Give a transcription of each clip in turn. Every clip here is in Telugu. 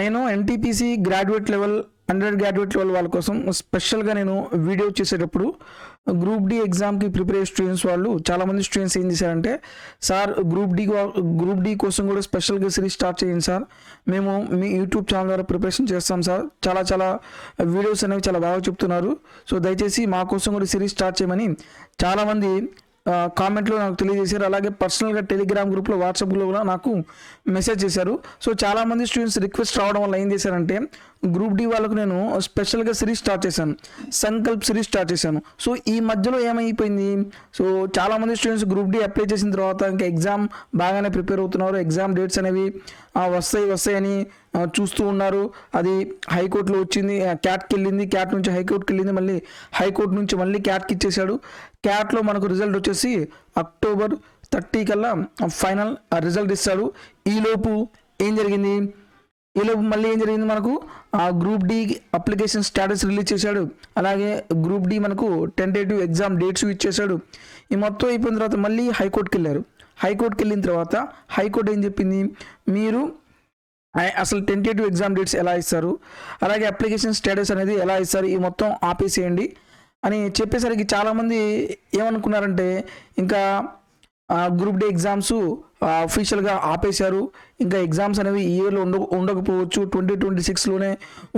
నేను NTPC graduate level, under graduate level వాళ్ళ కోసం స్పెషల్గా నేను వీడియో చేసేటప్పుడు గ్రూప్ డి ఎగ్జామ్కి ప్రిపేర్ అయ్యే స్టూడెంట్స్ వాళ్ళు చాలామంది స్టూడెంట్స్ ఏం చేశారంటే, సార్ గ్రూప్ డి కోసం కూడా స్పెషల్గా సిరీస్ స్టార్ట్ చేయండి సార్, మేము మీ యూట్యూబ్ ఛానల్ ద్వారా ప్రిపరేషన్ చేస్తాం సార్, చాలా వీడియోస్ అనేవి చాలా బాగా చెప్తున్నారు, సో దయచేసి మా కోసం కూడా సిరీస్ స్టార్ట్ చేయమని చాలామంది కామెంట్లో నాకు తెలియజేశారు. అలాగే పర్సనల్గా టెలిగ్రామ్ గ్రూప్లో, వాట్సాప్లో కూడా నాకు మెసేజ్ చేశారు. సో చాలామంది స్టూడెంట్స్ రిక్వెస్ట్ రావడం వల్ల ఏం చేశారంటే, గ్రూప్ డి వాళ్ళకు నేను స్పెషల్గా సిరీస్ స్టార్ట్ చేశాను, సంకల్ప్ సిరీస్ స్టార్ట్ చేశాను. సో ఈ మధ్యలో ఏమైపోయింది, సో చాలామంది స్టూడెంట్స్ గ్రూప్ డి అప్లై చేసిన తర్వాత ఇంకా ఎగ్జామ్ బాగానే ప్రిపేర్ అవుతున్నారు, ఎగ్జామ్ డేట్స్ అనేవి వస్తాయని చూస్తూ ఉన్నారు. అది హైకోర్టులో వచ్చింది, క్యాట్కి వెళ్ళింది, క్యాట్ నుంచి హైకోర్టుకి వెళ్ళింది, మళ్ళీ హైకోర్టు నుంచి మళ్ళీ క్యాట్కి ఇచ్చేశాడు. క్యాట్లో మనకు రిజల్ట్ వచ్చేసి అక్టోబర్ 30 కల్లా ఫైనల్ రిజల్ట్ ఇస్తాడు. ఈలోపు మళ్ళీ ఏం జరిగింది, మనకు group D application status release చేశాడు. అలాగే గ్రూప్ డి మనకు టెంటేటివ్ ఎగ్జామ్ డేట్స్ ఇచ్చేశాడు. ఈ మొత్తం అయిపోయిన తర్వాత మళ్ళీ హైకోర్టుకి వెళ్ళారు. హైకోర్టుకి వెళ్ళిన తర్వాత హైకోర్టు ఏం చెప్పింది, మీరు అసలు టెంటేటివ్ ఎగ్జామ్ డేట్స్ ఎలా ఇస్తారు, అలాగే అప్లికేషన్ స్టేటస్ అనేది ఎలా ఇస్తారు, ఈ మొత్తం ఆపేసేయండి అని చెప్పేసరికి చాలామంది ఏమనుకున్నారంటే, ఇంకా గ్రూప్ డి ఎగ్జామ్స్ అఫీషియల్గా ఆపేశారు, ఇంకా ఎగ్జామ్స్ అనేవి ఈ ఇయర్లో ఉండకపోవచ్చు, 2026లోనే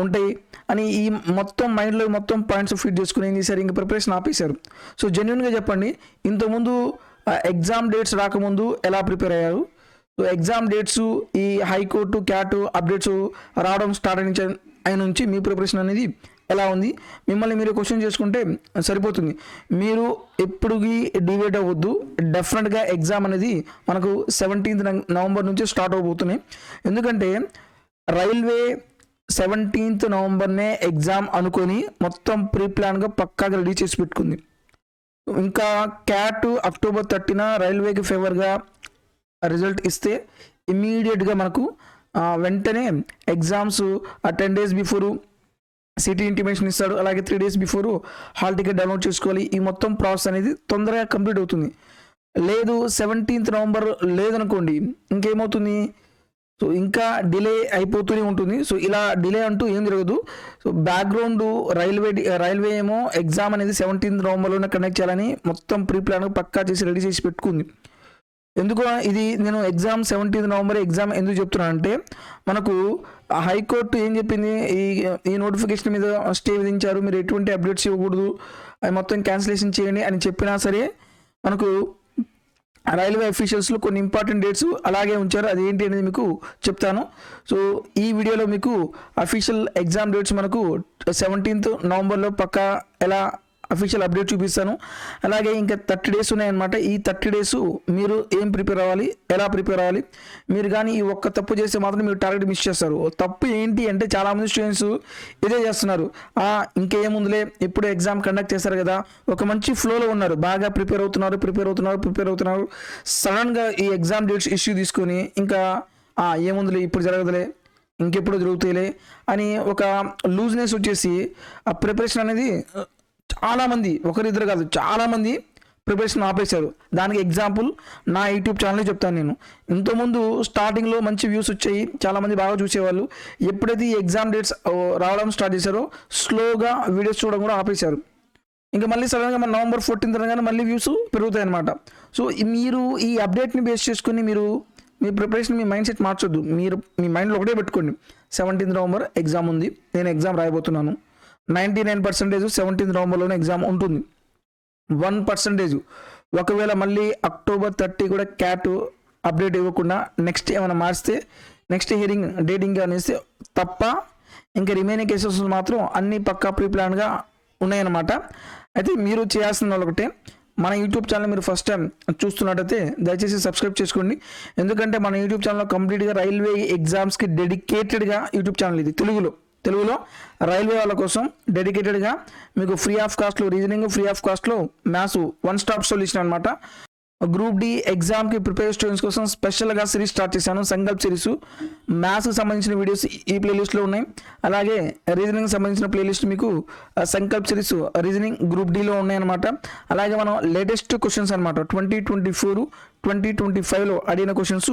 ఉంటాయి అని ఈ మొత్తం మైండ్లో మొత్తం పాయింట్స్ ఫీడ్ చేసుకుని ఏం చేశారు, ఇంకా ప్రిపరేషన్ ఆపేశారు. సో జెన్యున్గా చెప్పండి, ఇంతకుముందు ఎగ్జామ్ డేట్స్ రాకముందు ఎలా ప్రిపేర్ అయ్యారు, సో ఎగ్జామ్ డేట్స్ ఈ హైకోర్టు క్యాట్ అప్డేట్స్ రావడం స్టార్ట్ అయిన నుంచి మీ ప్రిపరేషన్ అనేది ఎలా ఉంది, మిమ్మల్ని మీరు క్వశ్చన్ చేసుకుంటే సరిపోతుంది. మీరు ఎప్పుడుకి డివేట్ అవ్వద్దు. డెఫినెట్గా ఎగ్జామ్ అనేది మనకు 17th నవంబర్ నుంచి స్టార్ట్ అవబోతున్నాయి. ఎందుకంటే రైల్వే 17th నవంబర్నే ఎగ్జామ్ అనుకొని మొత్తం ప్రీ ప్లాన్గా పక్కాగా రెడీ చేసి పెట్టుకుంది. ఇంకా క్యాట్ అక్టోబర్ 30న రైల్వేకి ఫేవర్గా రిజల్ట్ ఇస్తే ఇమీడియట్గా మనకు వెంటనే exams 10 days before city intimation ఇస్తాడు. అలాగే 3 days before hall ticket download చేసుకోవాలి. ఈ మొత్తం ప్రాసెస్ అనేది తొందరగా కంప్లీట్ అవుతుంది. లేదు 17th నవంబర్ లేదనుకోండి, ఇంకేమవుతుంది, సో ఇంకా డిలే అయిపోతూనే ఉంటుంది. సో ఇలా డిలే అంటూ ఏం జరగదు. సో బ్యాక్గ్రౌండ్ రైల్వే ఏమో ఎగ్జామ్ అనేది 17th నవంబర్లోనే కండక్ట్ చేయాలని మొత్తం ప్రీ ప్లాన్ పక్కా చేసి రెడీ చేసి పెట్టుకుంది. ఎందుకు ఇది నేను ఎగ్జామ్ 17th నవంబర్ ఎగ్జామ్ ఎందుకు చెప్తున్నాను అంటే, మనకు హైకోర్టు ఏం చెప్పింది, ఈ నోటిఫికేషన్ మీద స్టే విధించారు, మీరు ఎటువంటి అప్డేట్స్ ఇవ్వకూడదు, అది మొత్తం క్యాన్సిలేషన్ చేయండి అని చెప్పినా సరే మనకు రైల్వే అఫీషియల్స్లో కొన్ని ఇంపార్టెంట్ డేట్స్ అలాగే ఉంచారు. అది ఏంటి అనేది మీకు చెప్తాను. సో ఈ వీడియోలో మీకు అఫీషియల్ ఎగ్జామ్ డేట్స్ మనకు 17th నవంబర్లో పక్కా ఎలా అఫీషియల్ అప్డేట్ చూపిస్తాను. అలాగే ఇంకా 30 days ఉన్నాయన్నమాట. ఈ 30 days మీరు ఏం ప్రిపేర్ అవ్వాలి, ఎలా ప్రిపేర్ అవ్వాలి, మీరు కానీ ఈ ఒక్క తప్పు చేస్తే మాత్రం మీరు టార్గెట్ మిస్ చేస్తారు. తప్పు ఏంటి అంటే, చాలామంది స్టూడెంట్స్ ఇదే చేస్తున్నారు, ఇంకేముందులే ఇప్పుడు ఎగ్జామ్ కండక్ట్ చేస్తారు కదా, ఒక మంచి ఫ్లోలో ఉన్నారు, బాగా ప్రిపేర్ అవుతున్నారు. సడన్గా ఈ ఎగ్జామ్ డేట్స్ ఇష్యూ తీసుకొని ఇంకా ఏముందులే ఇప్పుడు జరగదులే, ఇంకెప్పుడు జరుగుతాయిలే అని ఒక లూజ్నెస్ వచ్చేసి ఆ ప్రిపరేషన్ అనేది చాలామంది, ఒకరిద్దరు కాదు చాలామంది ప్రిపరేషన్ ఆపేశారు. దానికి ఎగ్జాంపుల్ నా యూట్యూబ్ ఛానల్ చెప్తాను. నేను ఇంతకుముందు స్టార్టింగ్లో మంచి వ్యూస్ వచ్చాయి, చాలామంది బాగా చూసేవాళ్ళు. ఎప్పుడైతే ఈ ఎగ్జామ్ డేట్స్ రావడం స్టార్ట్ చేశారో స్లోగా వీడియోస్ చూడడం కూడా ఆపేశారు. ఇంకా మళ్ళీ సడన్గా మన November 14th అనగానే మళ్ళీ వ్యూస్ పెరుగుతాయి అన్నమాట. సో మీరు ఈ అప్డేట్ని బేస్ చేసుకుని మీరు మీ ప్రిపరేషన్, మీ మైండ్ సెట్ మార్చొద్దు. మీరు మీ మైండ్లో ఒకటే పెట్టుకోండి, 17th నవంబర్ ఎగ్జామ్ ఉంది, నేను ఎగ్జామ్ రాయబోతున్నాను. 99% 17th నవంబర్లోనే ఎగ్జామ్ ఉంటుంది. 1% ఒకవేళ మళ్ళీ అక్టోబర్ 30 కూడా క్యాట్ అప్డేట్ ఇవ్వకుండా నెక్స్ట్ ఏమైనా మార్చితే, నెక్స్ట్ హియరింగ్ డేటింగ్ అనేసి తప్ప ఇంకా రిమైనింగ్ కేసెస్ మాత్రం అన్ని పక్కా ప్రీ ప్లాన్గా ఉన్నాయన్నమాట. అయితే మీరు చేయాల్సిన ఒకటే, మన యూట్యూబ్ ఛానల్ మీరు ఫస్ట్ టైం చూస్తున్నట్టయితే దయచేసి సబ్స్క్రైబ్ చేసుకోండి. ఎందుకంటే మన యూట్యూబ్ ఛానల్లో కంప్లీట్గా రైల్వే ఎగ్జామ్స్కి డెడికేటెడ్గా యూట్యూబ్ ఛానల్ ఇది. తెలుగులో రైల్వే వాళ్ళ కోసం డెడికేటెడ్గా మీకు ఫ్రీ ఆఫ్ కాస్ట్లో రీజనింగ్, ఫ్రీ ఆఫ్ కాస్ట్లో మ్యాథ్స్, వన్ స్టాప్ సొల్యూషన్ అనమాట. గ్రూప్ డి ఎగ్జామ్కి ప్రిపేర్ స్టూడెంట్స్ కోసం స్పెషల్గా సిరీస్ స్టార్ట్ చేశాను, సంకల్ప్ సిరీస్. మ్యాథ్స్కి సంబంధించిన వీడియోస్ ఈ ప్లేలిస్ట్లో ఉన్నాయి. అలాగే రీజనింగ్కి సంబంధించిన ప్లేలిస్ట్ మీకు సంకల్ప్ సిరీస్ రీజనింగ్ గ్రూప్ డిలో ఉన్నాయన్నమాట. అలాగే మనం లేటెస్ట్ క్వశ్చన్స్ అనమాట 2024, 2025లో అడిగిన క్వశ్చన్స్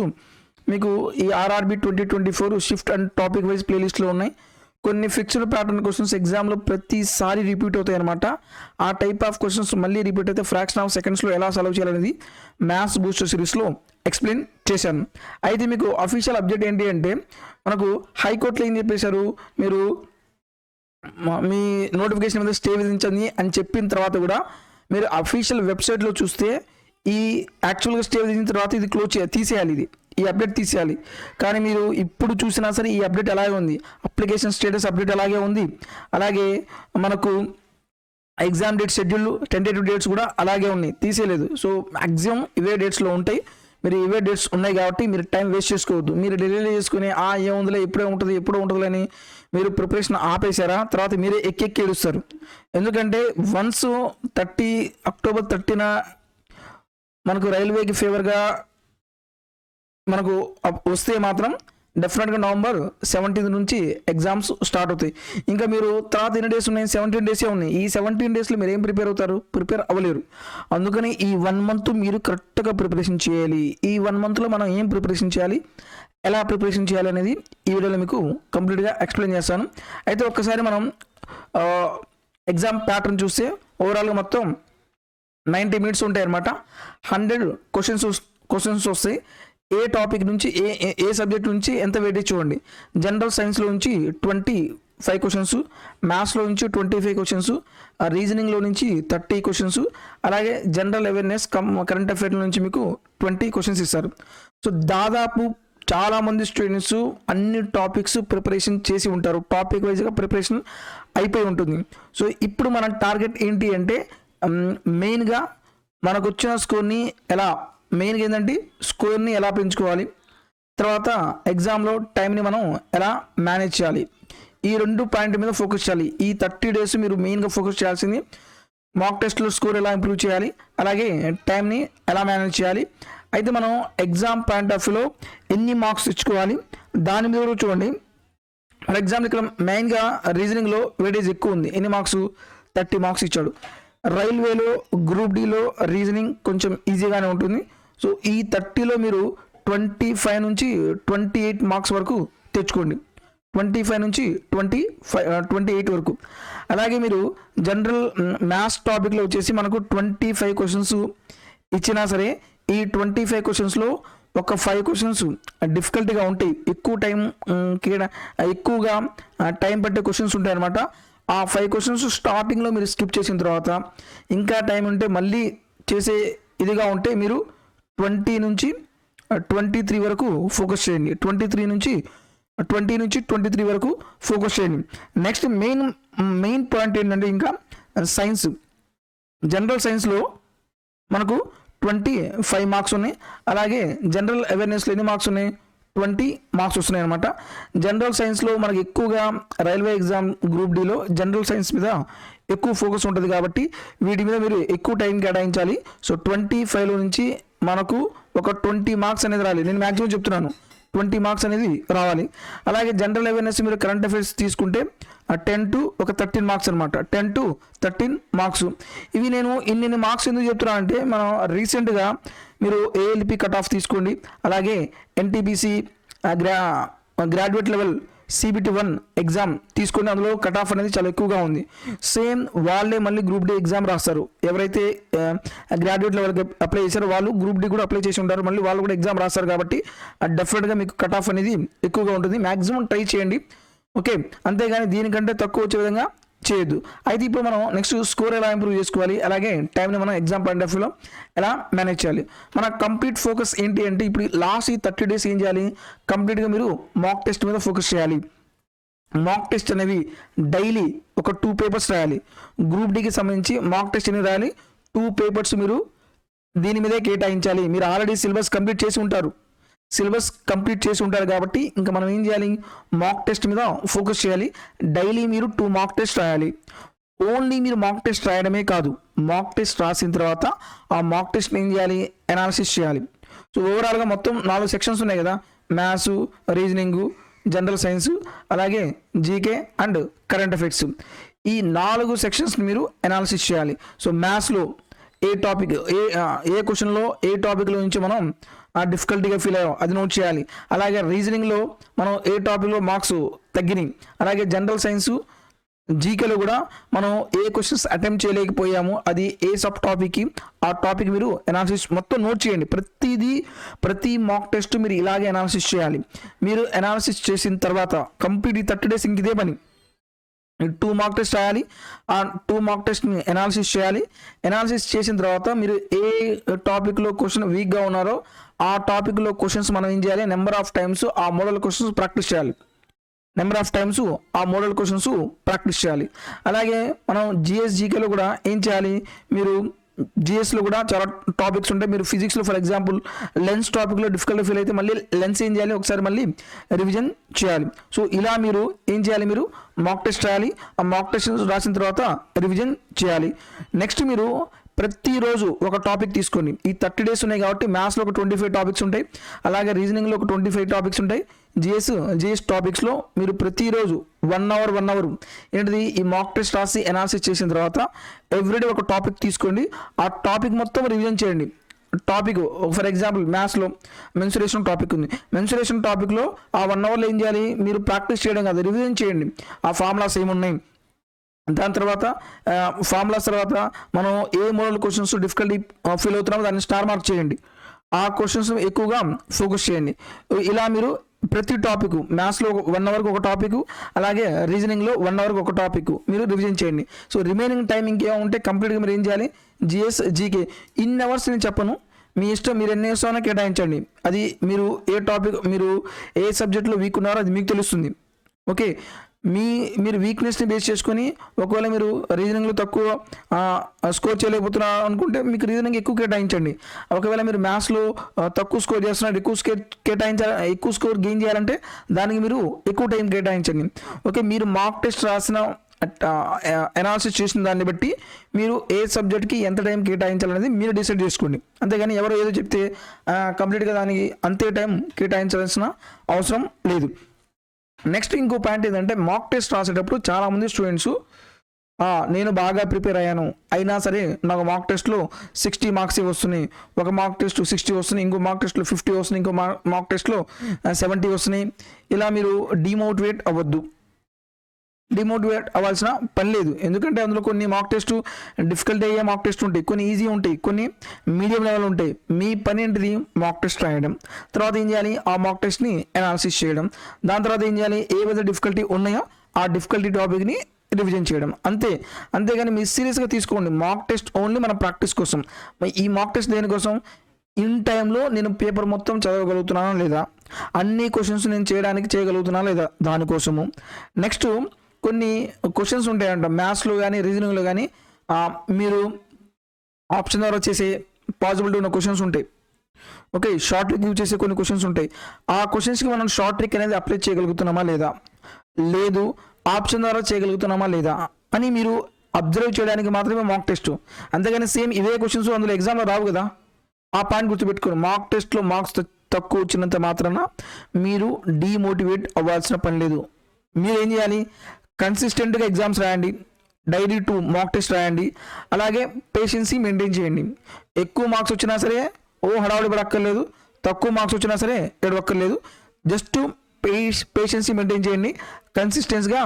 మీకు ఈ RRB 2024 shift and topic wise ప్లేలిస్ట్లో ఉన్నాయి. కొన్ని ఫిక్స్డ్ ప్యాటర్న్ క్వశ్చన్స్ ఎగ్జామ్లో ప్రతిసారి రిపీట్ అవుతాయి అనమాట. ఆ టైప్ ఆఫ్ క్వశ్చన్స్ మళ్ళీ రిపీట్ అయితే ఫ్రాక్షన్ ఆఫ్ సెకండ్స్లో ఎలా సాల్వ్ చేయాలనేది మ్యాథ్స్ బూస్టర్ సిరీస్లో ఎక్స్ప్లెయిన్ చేశాను. అయితే మీకు అఫీషియల్ అప్డేట్ ఏంటి అంటే మనకు హైకోర్టులో ఏం చెప్పేశారు, మీరు మీ నోటిఫికేషన్ మీద స్టే విధించండి అని చెప్పిన తర్వాత కూడా మీరు అఫీషియల్ వెబ్సైట్లో చూస్తే ఈ యాక్చువల్గా స్టే విధించిన తర్వాత ఇది తీసేయాలి, ఈ అప్డేట్ తీసేయాలి. కానీ మీరు ఇప్పుడు చూసినా సరే ఈ అప్డేట్ అలాగే ఉంది, అప్లికేషన్ స్టేటస్ అప్డేట్ అలాగే ఉంది. అలాగే మనకు exam date schedule tentative dates కూడా అలాగే ఉన్నాయి, తీసేయలేదు. సో మ్యాక్సిమం ఇవే డేట్స్లో ఉంటాయి. మీరు ఇవే డేట్స్ ఉన్నాయి కాబట్టి మీరు టైం వేస్ట్ చేసుకోవద్దు. మీరు డిలే చేసుకుని ఏముందిలే ఎప్పుడో ఉంటుంది అని మీరు ప్రిపరేషన్ ఆపేశారా, తర్వాత మీరే ఎక్కి ఏడుస్తారు. ఎందుకంటే వన్స్ అక్టోబర్ 30న మనకు రైల్వేకి ఫేవర్గా మనకు వస్తే మాత్రం డెఫినెట్గా నవంబర్ 17 నుంచి ఎగ్జామ్స్ స్టార్ట్ అవుతాయి. ఇంకా మీరు తర్వాత ఎన్ని డేస్ ఉన్నాయి, 17 డేసే ఉన్నాయి. ఈ 17 డేస్లో మీరు ఏం ప్రిపేర్ అవుతారు, ప్రిపేర్ అవ్వలేరు. అందుకని ఈ 1 మంత్ మీరు కరెక్ట్గా ప్రిపరేషన్ చేయాలి. ఈ 1 మంత్లో మనం ఏం ప్రిపరేషన్ చేయాలి, ఎలా ప్రిపరేషన్ చేయాలి అనేది ఈ వీడియోలో మీకు కంప్లీట్గా ఎక్స్ప్లెయిన్ చేస్తాను. అయితే ఒక్కసారి మనం ఎగ్జామ్ ప్యాటర్న్ చూస్తే ఓవరాల్గా మొత్తం 90 మినిట్స్ ఉంటాయి అన్నమాట. 100 క్వశ్చన్స్ వస్తాయి. ఏ టాపిక్ నుంచి ఏ సబ్జెక్ట్ నుంచి ఎంత వెయిటేజ్ చూడండి. జనరల్ సైన్స్లో నుంచి 25 క్వశ్చన్స్, మ్యాథ్స్లో నుంచి 25 క్వశ్చన్స్, రీజనింగ్లో నుంచి 30 క్వశ్చన్స్, అలాగే జనరల్ అవేర్నెస్ కరెంట్ అఫైర్స్ నుంచి మీకు 20 క్వశ్చన్స్ ఇస్తారు. సో దాదాపు చాలామంది స్టూడెంట్స్ అన్ని టాపిక్స్ ప్రిపరేషన్ చేసి ఉంటారు, టాపిక్ వైజ్గా ప్రిపరేషన్ అయిపోయి ఉంటుంది. సో ఇప్పుడు మన టార్గెట్ ఏంటి అంటే మెయిన్గా మనకు వచ్చిన స్కోర్ని ఏంటంటే స్కోర్ని ఎలా పెంచుకోవాలి, తర్వాత ఎగ్జామ్లో టైంని మనం ఎలా మేనేజ్ చేయాలి, ఈ 2 పాయింట్ మీద ఫోకస్ చేయాలి. ఈ 30 డేస్ మీరు మెయిన్గా ఫోకస్ చేయాల్సింది మాక్ టెస్ట్లో స్కోర్ ఎలా ఇంప్రూవ్ చేయాలి, అలాగే టైంని ఎలా మేనేజ్ చేయాలి. అయితే మనం ఎగ్జామ్ పాయింట్ ఆఫ్ వ్యూలో ఎన్ని మార్క్స్ తెచ్చుకోవాలి దాని మీద కూడా చూడండి. ఫర్ ఎగ్జాంపుల్ ఇక్కడ మెయిన్గా రీజనింగ్లో వెయిటేజ్ ఎక్కువ ఉంది, ఎన్ని మార్క్స్ 30 మార్క్స్ ఇచ్చాడు. రైల్వేలో గ్రూప్ డిలో రీజనింగ్ కొంచెం ఈజీగానే ఉంటుంది. సో ఈ 30లో మీరు 25 నుంచి 28 మార్క్స్ వరకు తెచ్చుకోండి, 25 నుంచి 28 వరకు. అలాగే మీరు జనరల్ మ్యాథ్స్ టాపిక్లో వచ్చేసి మనకు 25 క్వశ్చన్స్ ఇచ్చినా సరే ఈ 25 క్వశ్చన్స్లో ఒక 5 క్వశ్చన్స్ డిఫికల్ట్గా ఉంటాయి, ఎక్కువగా టైం పట్టే క్వశ్చన్స్ ఉంటాయి అన్నమాట. ఆ 5 క్వశ్చన్స్ స్టార్టింగ్లో మీరు స్కిప్ చేసిన తర్వాత ఇంకా టైం ఉంటే మళ్ళీ చేసే ఇదిగా ఉంటే మీరు 20 నుంచి 23 వరకు ఫోకస్ చేయండి, 20 నుంచి 23 వరకు ఫోకస్ చేయండి. నెక్స్ట్ మెయిన్ పాయింట్ ఏంటంటే ఇంకా సైన్స్, జనరల్ సైన్స్లో మనకు 25 మార్క్స్ ఉన్నాయి. అలాగే జనరల్ అవేర్నెస్లో ఎన్ని మార్క్స్ ఉన్నాయి, 20 మార్క్స్ వస్తున్నాయి అనమాట. జనరల్ సైన్స్లో మనకి ఎక్కువగా రైల్వే ఎగ్జామ్ గ్రూప్ డిలో జనరల్ సైన్స్ మీద ఎక్కువ ఫోకస్ ఉంటుంది కాబట్టి వీటి మీద మీరు ఎక్కువ టైం కేటాయించాలి. సో 25లో నుంచి మనకు ఒక 20 మార్క్స్ అనేది రావాలి. నేను మ్యాక్సిమం చెప్తున్నాను 20 మార్క్స్ అనేది రావాలి. అలాగే జనరల్ అవేర్నెస్ మీరు కరెంట్ అఫైర్స్ తీసుకుంటే 10 to 13 మార్క్స్ అనమాట, 10 to 13 మార్క్స్. ఇవి నేను ఇన్ని మార్క్స్ ఎందుకు చెప్తున్నా అంటే మనం రీసెంట్గా మీరు ఏఎల్పి కట్ ఆఫ్ తీసుకోండి, అలాగే NTPC graduate level CBT 1 exam తీసుకోండి, అందులో కట్ ఆఫ్ అనేది చాలా ఎక్కువగా ఉంది. సేమ్ వాళ్ళే మళ్ళీ గ్రూప్ డి ఎగ్జామ్ రాస్తారు. ఎవరైతే గ్రాడ్యుయేట్ లెవెల్కి అప్లై చేశారో వాళ్ళు గ్రూప్ డి కూడా అప్లై చేసి ఉంటారు, మళ్ళీ వాళ్ళు కూడా ఎగ్జామ్ రాస్తారు. కాబట్టి డెఫినెట్గా మీకు కట్ ఆఫ్ అనేది ఎక్కువగా ఉంటుంది. మ్యాక్సిమం ట్రై చేయండి, ఓకే. అంతేగాని దీనికంటే తక్కువ వచ్చే విధంగా చేయొద్దు. అయితే ఇప్పుడు మనం నెక్స్ట్ స్కోర్ ఎలా ఇంప్రూవ్ చేసుకోవాలి, అలాగే టైంని మనం ఎగ్జామ్ పాయింట్ ఆఫ్ వ్యూలో ఎలా మేనేజ్ చేయాలి. మన కంప్లీట్ ఫోకస్ ఏంటి అంటే ఇప్పుడు లాస్ట్ ఈ 30 డేస్ ఏం చేయాలి, కంప్లీట్గా మీరు మాక్ టెస్ట్ మీద ఫోకస్ చేయాలి. మాక్ టెస్ట్ అనేవి డైలీ ఒక 2 పేపర్స్ రాయాలి. గ్రూప్ డికి సంబంధించి మాక్ టెస్ట్ అనేది రాయాలి. 2 పేపర్స్ మీరు దీని మీదే కేటాయించాలి. మీరు ఆల్రెడీ సిలబస్ కంప్లీట్ చేసి ఉంటారు కాబట్టి ఇంకా మనం ఏం చేయాలి, మాక్ టెస్ట్ మీద ఫోకస్ చేయాలి. డైలీ మీరు 2 మాక్ టెస్ట్ రాయాలి. ఓన్లీ మీరు మాక్ టెస్ట్ రాయడమే కాదు, మాక్ టెస్ట్ రాసిన తర్వాత ఆ మాక్ టెస్ట్ని ఏం చేయాలి, అనాలిసిస్ చేయాలి. సో ఓవరాల్గా మొత్తం 4 సెక్షన్స్ ఉన్నాయి కదా, మ్యాథ్స్, రీజనింగ్, జనరల్ సైన్స్, అలాగే జీకే అండ్ కరెంట్ అఫైర్స్. ఈ 4 సెక్షన్స్ మీరు అనాలిసిస్ చేయాలి. సో మ్యాథ్స్లో ఏ క్వశ్చన్లో ఏ టాపిక్లో నుంచి మనం డిఫికల్టీగా ఫీల్ అయ్యాం అది నోట్ చేయాలి. అలాగే రీజనింగ్లో మనం ఏ టాపిక్లో మార్క్స్ తగ్గినాయి, అలాగే జనరల్ సైన్సు జీకేలో కూడా మనం ఏ క్వశ్చన్స్ అటెంప్ట్ చేయలేకపోయాము, అది ఏ సబ్ టాపిక్కి ఆ టాపిక్ మీరు అనాలిసిస్ మొత్తం నోట్ చేయండి. ప్రతి మాక్ టెస్ట్ మీరు ఇలాగే అనాలిసిస్ చేయాలి. మీరు అనాలిసిస్ చేసిన తర్వాత కంప్లీట్ 30 days ఇంక ఇదే పని. 2 మాక్ టెస్ట్ రాయాలి, ఆ 2 మాక్ టెస్ట్ని అనాలిసిస్ చేయాలి. అనాలిసిస్ చేసిన తర్వాత మీరు ఏ టాపిక్లో క్వశ్చన్ వీక్గా ఉన్నారో ఆ టాపిక్లో క్వశ్చన్స్ మనం ఏం చేయాలి, నెంబర్ ఆఫ్ టైమ్స్ ఆ మోడల్ క్వశ్చన్స్ ప్రాక్టీస్ చేయాలి. ప్రాక్టీస్ చేయాలి. అలాగే మనం జీకేలో కూడా ఏం చేయాలి, మీరు జిఎస్లో కూడా చాలా టాపిక్స్ ఉంటాయి. మీరు ఫిజిక్స్లో ఫర్ ఎగ్జాంపుల్ లెన్స్ టాపిక్లో డిఫికల్ట్ ఫీల్ అయితే మళ్ళీ లెన్స్ ఏం చేయాలి, ఒకసారి మళ్ళీ రివిజన్ చేయాలి. సో ఇలా మీరు ఏం చేయాలి, మీరు మాక్ టెస్ట్ రాయాలి. ఆ మాక్ టెస్ట్ రాసిన తర్వాత రివిజన్ చేయాలి. నెక్స్ట్ మీరు ప్రతిరోజు ఒక టాపిక్ తీసుకోండి. ఈ 30 days ఉన్నాయి కాబట్టి మ్యాథ్స్లో ఒక 25 టాపిక్స్ ఉంటాయి, అలాగే రీజనింగ్లో ఒక 25 టాపిక్స్ ఉంటాయి. జిఎస్ టాపిక్స్లో మీరు ప్రతిరోజు 1 hour ఏంటిది ఈ మాక్ టెస్ట్ రాసి అనాలిసిస్ చేసిన తర్వాత ఎవ్రీడే ఒక టాపిక్ తీసుకోండి. ఆ టాపిక్ మొత్తం రివిజన్ చేయండి. టాపిక్ ఫర్ ఎగ్జాంపుల్ మ్యాథ్స్లో మెన్సురేషన్ టాపిక్ ఉంది. మెన్సురేషన్ టాపిక్లో ఆ 1 hourలో ఏం చేయాలి, మీరు ప్రాక్టీస్ చేయడం కాదు, రివిజన్ చేయండి. ఆ ఫార్ములాస్ ఏమున్నాయి, దాని తర్వాత ఫార్ములాస్ తర్వాత మనం ఏ మోడల్ క్వశ్చన్స్ డిఫికల్టీ ఫీల్ అవుతున్నామో దాన్ని స్టార్ మార్క్ చేయండి. ఆ క్వశ్చన్స్ ఎక్కువగా ఫోకస్ చేయండి. ఇలా మీరు ప్రతి టాపిక్ మ్యాథ్స్లో 1 hourకి ఒక టాపిక్, అలాగే రీజనింగ్లో 1 hourకి ఒక టాపిక్ మీరు రివిజన్ చేయండి. సో రిమైనింగ్ టైం ఇంకేముంటే కంప్లీట్గా మీరు ఏం చేయాలి, జీకే ఇన్ అవర్స్ నేను చెప్పను, మీ ఇష్టం, మీరు ఎన్ని అవర్స్ అయినా కేటాయించండి. అది మీరు ఏ టాపిక్ మీరు ఏ సబ్జెక్ట్లో వీక్ ఉన్నారో అది మీకు తెలుస్తుంది. ఓకే, మీరు వీక్నెస్ని బేస్ చేసుకొని ఒకవేళ మీరు రీజనింగ్లో తక్కువ స్కోర్ చేయలేకపోతున్నారు అనుకుంటే మీకు రీజనింగ్ ఎక్కువ కేటాయించండి. ఒకవేళ మీరు మ్యాథ్స్లో తక్కువ స్కోర్ చేస్తున్నారు, ఎక్కువ స్కోర్ గెయిన్ చేయాలంటే దానికి మీరు ఎక్కువ టైం కేటాయించండి. ఓకే, మీరు మాక్ టెస్ట్ రాసిన అనాలిసిస్ చేసిన దాన్ని బట్టి మీరు ఏ సబ్జెక్ట్కి ఎంత టైం కేటాయించాలనేది మీరు డిసైడ్ చేసుకోండి. అంతేగాని ఎవరో ఏదో చెప్తే కంప్లీట్గా దానికి అంతే టైం కేటాయించాల్సిన అవసరం లేదు. నెక్స్ట్ ఇంకో పాయింట్ ఏంటంటే మాక్ టెస్ట్ రాసేటప్పుడు చాలామంది స్టూడెంట్స్ నేను బాగా ప్రిపేర్ అయ్యాను అయినా సరే నాకు మాక్ టెస్ట్లో 60 మార్క్స్ వస్తున్నాయి, ఒక మాక్ టెస్ట్ 60 వస్తున్నాయి, ఇంకో మాక్ టెస్ట్లో 50 వస్తున్నాయి, ఇంకో మాక్ టెస్ట్లో 70 వస్తున్నాయి. ఇలా మీరు డిమోటివేట్ అవ్వాల్సిన పని లేదు. ఎందుకంటే అందులో కొన్ని మాక్ టెస్ట్ డిఫికల్ట్ అయ్యే మాక్ టెస్ట్ ఉంటాయి, కొన్ని ఈజీ ఉంటాయి, కొన్ని మీడియం లెవెల్ ఉంటాయి. మీ పని ఏంటిది, మాక్ టెస్ట్ రాయడం. తర్వాత ఏం చేయాలి, ఆ మాక్ టెస్ట్ని అనాలిసిస్ చేయడం. దాని తర్వాత ఏం చేయాలి, ఏవైతే డిఫికల్టీ ఉన్నాయో ఆ డిఫికల్టీ టాపిక్ని రివిజన్ చేయడం. అంతేగాని మీరు సీరియస్గా తీసుకోండి. మాక్ టెస్ట్ ఓన్లీ మన ప్రాక్టీస్ కోసం. ఈ మాక్ టెస్ట్ దేనికోసం, ఇన్ టైంలో నేను పేపర్ మొత్తం చదవగలుగుతున్నానా లేదా, అన్ని క్వశ్చన్స్ నేను చేయగలుగుతున్నా లేదా దానికోసము. నెక్స్ట్ కొన్ని క్వశ్చన్స్ ఉంటాయంట మ్యాథ్స్లో కానీ రీజనింగ్లో కానీ, మీరు ఆప్షన్ ద్వారా చేసే పాసిబిలిటీ ఉన్న క్వశ్చన్స్ ఉంటాయి. ఓకే, షార్ట్ ట్రిక్ యూజ్ చేసే కొన్ని క్వశ్చన్స్ ఉంటాయి. ఆ క్వశ్చన్స్కి మనం షార్ట్ ట్రిక్ అనేది అప్లై చేయగలుగుతున్నామా లేదా, లేదు ఆప్షన్ ద్వారా చేయగలుగుతున్నామా లేదా అని మీరు అబ్జర్వ్ చేయడానికి మాత్రమే మాక్ టెస్ట్. అంతేగాని సేమ్ ఇవే క్వశ్చన్స్ అందులో ఎగ్జామ్లో రావు కదా. ఆ పాయింట్ గుర్తుపెట్టుకోండి. మాక్ టెస్ట్లో మార్క్స్ తక్కువ వచ్చినంత మాత్రాన మీరు డీమోటివేట్ అవ్వాల్సిన పని లేదు. మీరు ఏం చేయాలి, కన్సిస్టెంట్గా ఎగ్జామ్స్ రాయండి, డైలీ 2 మాక్ టెస్ట్ రాయండి, అలాగే పేషెన్సీ మెయింటైన్ చేయండి. ఎక్కువ మార్క్స్ వచ్చినా సరే హడావుడి పడక్కర్లేదు, తక్కువ మార్క్స్ వచ్చినా సరే ఎడవక్కర్లేదు. జస్ట్ పేషెన్సీ మెయింటైన్ చేయండి. కన్సిస్టెన్స్గా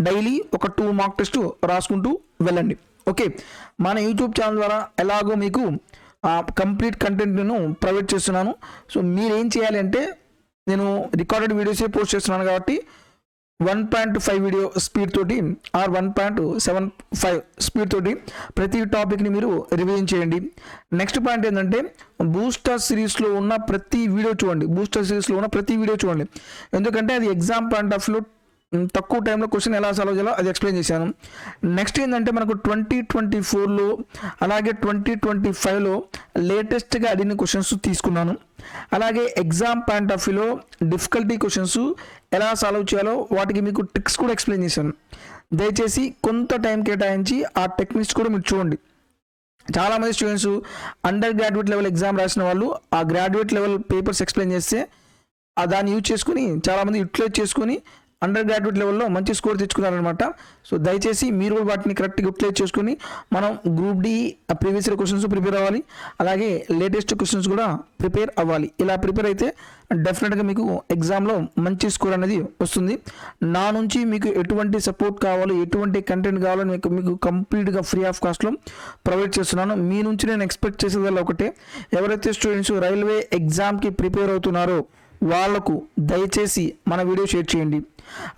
డైలీ ఒక 2 మాక్ టెస్ట్ రాసుకుంటూ వెళ్ళండి. ఓకే, మన యూట్యూబ్ ఛానల్ ద్వారా ఎలాగో మీకు కంప్లీట్ కంటెంట్ను ప్రొవైడ్ చేస్తున్నాను. సో మీరు ఏం చేయాలి అంటే, నేను రికార్డెడ్ వీడియోసే పోస్ట్ చేస్తున్నాను కాబట్టి 1.5 వీడియో స్పీడ్ తోటి ఆర్ 1.75 స్పీడ్ తోటి ప్రతి టాపిక్ని మీరు రివిజన్ చేయండి. నెక్స్ట్ పాయింట్ ఏంటంటే, బూస్టర్ సిరీస్లో ఉన్న ప్రతి వీడియో చూడండి. ఎందుకంటే అది ఎగ్జామ్ పాయింట్ ఆఫ్ వ్యూ తక్కువ టైంలో క్వశ్చన్ ఎలా సాల్వ్ చేయాలో అది ఎక్స్ప్లెయిన్ చేశాను. నెక్స్ట్ ఏంటంటే, మనకు 2024లో అలాగే 2025లో లేటెస్ట్గా అడిగిన క్వశ్చన్స్ తీసుకున్నాను. అలాగే ఎగ్జామ్ పాయింట్ ఆఫ్ వ్యూలో డిఫికల్టీ క్వశ్చన్స్ ఎలా సాల్వ్ చేయాలో వాటికి మీకు ట్రిక్స్ కూడా ఎక్స్ప్లెయిన్ చేశాను. దయచేసి కొంత టైం కేటాయించి ఆ టెక్నిక్స్ కూడా మీరు చూడండి. చాలామంది students under graduate level exam రాసిన వాళ్ళు ఆ గ్రాడ్యుయేట్ లెవెల్ పేపర్స్ ఎక్స్ప్లెయిన్ చేస్తే దాన్ని యూజ్ చేసుకుని చాలామంది యూటిలైజ్ చేసుకుని అండర్ గ్రాడ్యుయేట్ లెవెల్లో మంచి స్కోర్ తెచ్చుకున్నారనమాట. సో దయచేసి మీరు కూడా వాటిని కరెక్ట్గా యూటిలైజ్ చేసుకుని మనం group D previous year questions prepare అవ్వాలి, అలాగే లేటెస్ట్ క్వశ్చన్స్ కూడా ప్రిపేర్ అవ్వాలి. ఇలా ప్రిపేర్ అయితే డెఫినెట్గా మీకు ఎగ్జామ్లో మంచి స్కోర్ అనేది వస్తుంది. నా నుంచి మీకు ఎటువంటి సపోర్ట్ కావాలో, ఎటువంటి కంటెంట్ కావాలో మీకు కంప్లీట్గా ఫ్రీ ఆఫ్ కాస్ట్లో ప్రొవైడ్ చేస్తున్నాను. మీ నుంచి నేను ఎక్స్పెక్ట్ చేసేదల్లా ఒకటే, ఎవరైతే స్టూడెంట్స్ రైల్వే ఎగ్జామ్కి ప్రిపేర్ అవుతున్నారో వాళ్లకు దయచేసి మన వీడియో షేర్ చేయండి.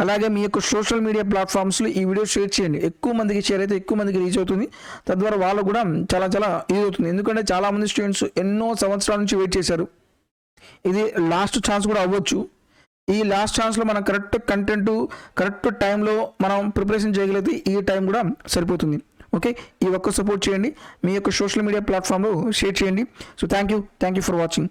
అలాగే మీ యొక్క సోషల్ మీడియా ప్లాట్ఫామ్స్లో ఈ వీడియో షేర్ చేయండి. ఎక్కువ మందికి షేర్ అయితే ఎక్కువ మందికి రీచ్ అవుతుంది. తద్వారా వాళ్ళకు కూడా చాలా చాలా యూజ్ అవుతుంది. ఎందుకంటే చాలామంది స్టూడెంట్స్ ఎన్నో సంవత్సరాల నుంచి వెయిట్ చేశారు. ఇది లాస్ట్ ఛాన్స్ కూడా అవ్వచ్చు. ఈ లాస్ట్ ఛాన్స్లో మనం కరెక్ట్ కంటెంట్ కరెక్ట్ టైంలో మనం ప్రిపరేషన్ చేయగలిగితే ఈ టైం కూడా సరిపోతుంది. ఓకే, ఈ ఒక్క సపోర్ట్ చేయండి, మీ యొక్క సోషల్ మీడియా ప్లాట్ఫామ్లో షేర్ చేయండి. So thank you for watching.